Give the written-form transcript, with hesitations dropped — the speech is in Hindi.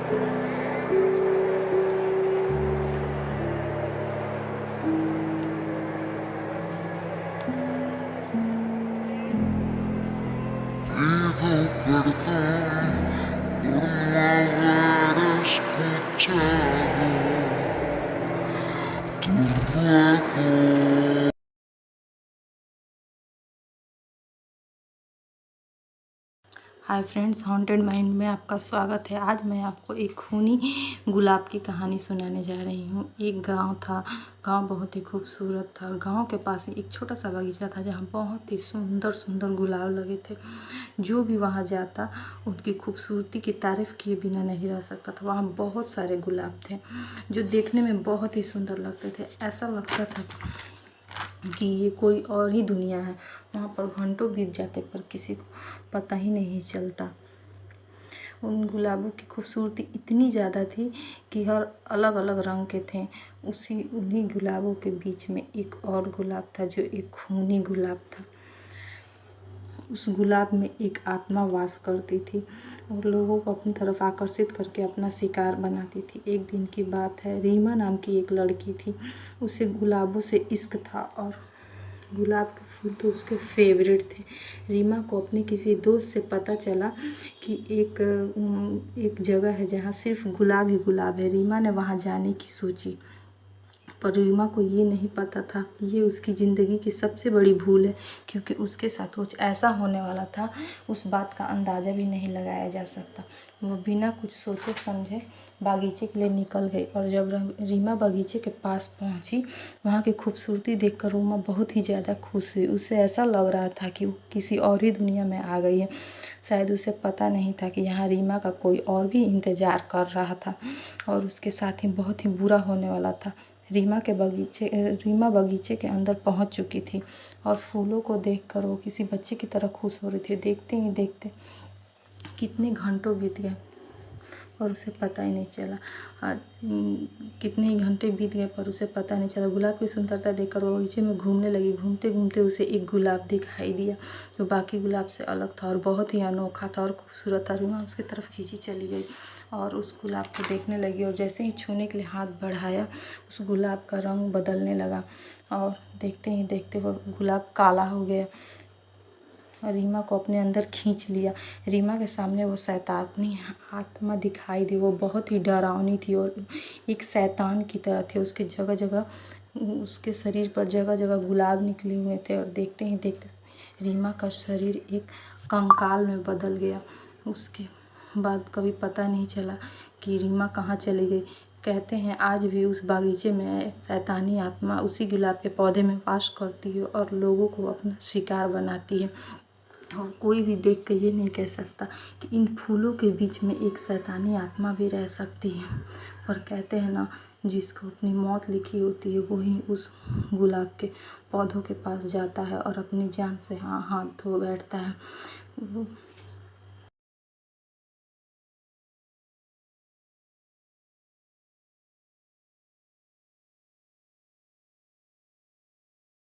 Vivo perdón por no haber escuchado tu ruego. Hi friends, haunted mind में आपका स्वागत है। आज मैं आपको एक खूनी गुलाब की कहानी सुनाने जा रही हूँ। एक गांव था। गांव बहुत ही खूबसूरत था। गांव के पास एक छोटा सा बगीचा था जहाँ बहुत ही सुंदर सुंदर गुलाब लगे थे। जो भी वहाँ जाता उनकी खूबसूरती की तारीफ़ किए बिना नहीं रह सकता था। वहाँ बहुत सारे गुलाब थे जो देखने में बहुत ही सुंदर लगते थे। ऐसा लगता था कि ये कोई और ही दुनिया है। वहाँ पर घंटों बीत जाते पर किसी को पता ही नहीं चलता। उन गुलाबों की खूबसूरती इतनी ज़्यादा थी कि हर अलग अलग रंग के थे। उन्हीं गुलाबों के बीच में एक और गुलाब था जो एक खूनी गुलाब था। उस गुलाब में एक आत्मा वास करती थी और लोगों को अपनी तरफ आकर्षित करके अपना शिकार बनाती थी। एक दिन की बात है, रीमा नाम की एक लड़की थी। उसे गुलाबों से इश्क था और गुलाब के फूल तो उसके फेवरेट थे। रीमा को अपने किसी दोस्त से पता चला कि एक जगह है जहाँ सिर्फ गुलाब ही गुलाब है। रीमा ने वहाँ जाने की सोची, पर रीमा को ये नहीं पता था कि ये उसकी ज़िंदगी की सबसे बड़ी भूल है, क्योंकि उसके साथ कुछ ऐसा होने वाला था उस बात का अंदाज़ा भी नहीं लगाया जा सकता। वो बिना कुछ सोचे समझे बागीचे के लिए निकल गई और जब रीमा बागीचे के पास पहुंची, वहाँ की खूबसूरती देखकर रीमा बहुत ही ज़्यादा खुश हुई। उसे ऐसा लग रहा था कि वो किसी और ही दुनिया में आ गई है। शायद उसे पता नहीं था कि यहाँ रीमा का कोई और भी इंतज़ार कर रहा था और उसके साथ ही बहुत ही बुरा होने वाला था। रीमा बगीचे के अंदर पहुंच चुकी थी और फूलों को देखकर वो किसी बच्चे की तरह खुश हो रही थी। देखते ही देखते कितने घंटों बीत गए और उसे पता ही नहीं चला। कितने ही घंटे बीत गए पर उसे पता नहीं चला। गुलाब की सुंदरता देखकर वो बगीचे में घूमने लगी। घूमते घूमते उसे एक गुलाब दिखाई दिया जो बाकी गुलाब से अलग था और बहुत ही अनोखा था और खूबसूरत था। रीमा उसकी तरफ खींची चली गई और उस गुलाब को देखने लगी और जैसे ही छूने के लिए हाथ बढ़ाया, उस गुलाब का रंग बदलने लगा और देखते ही देखते वो गुलाब काला हो गया। रीमा को अपने अंदर खींच लिया। रीमा के सामने वो शैतानी आत्मा दिखाई दी। वो बहुत ही डरावनी थी और एक शैतान की तरह थी। उसके जगह जगह उसके शरीर पर जगह जगह गुलाब निकले हुए थे और देखते ही देखते रीमा का शरीर एक कंकाल में बदल गया। उसके बाद कभी पता नहीं चला कि रीमा कहाँ चली गई। कहते हैं आज भी उस बागीचे में शैतानी आत्मा उसी गुलाब के पौधे में वास करती है और लोगों को अपना शिकार बनाती है। और कोई भी देख कर ये नहीं कह सकता कि इन फूलों के बीच में एक शैतानी आत्मा भी रह सकती है। पर कहते हैं ना, जिसको अपनी मौत लिखी होती है वही उस गुलाब के पौधों के पास जाता है और अपनी जान से हाथ धो बैठता है। वो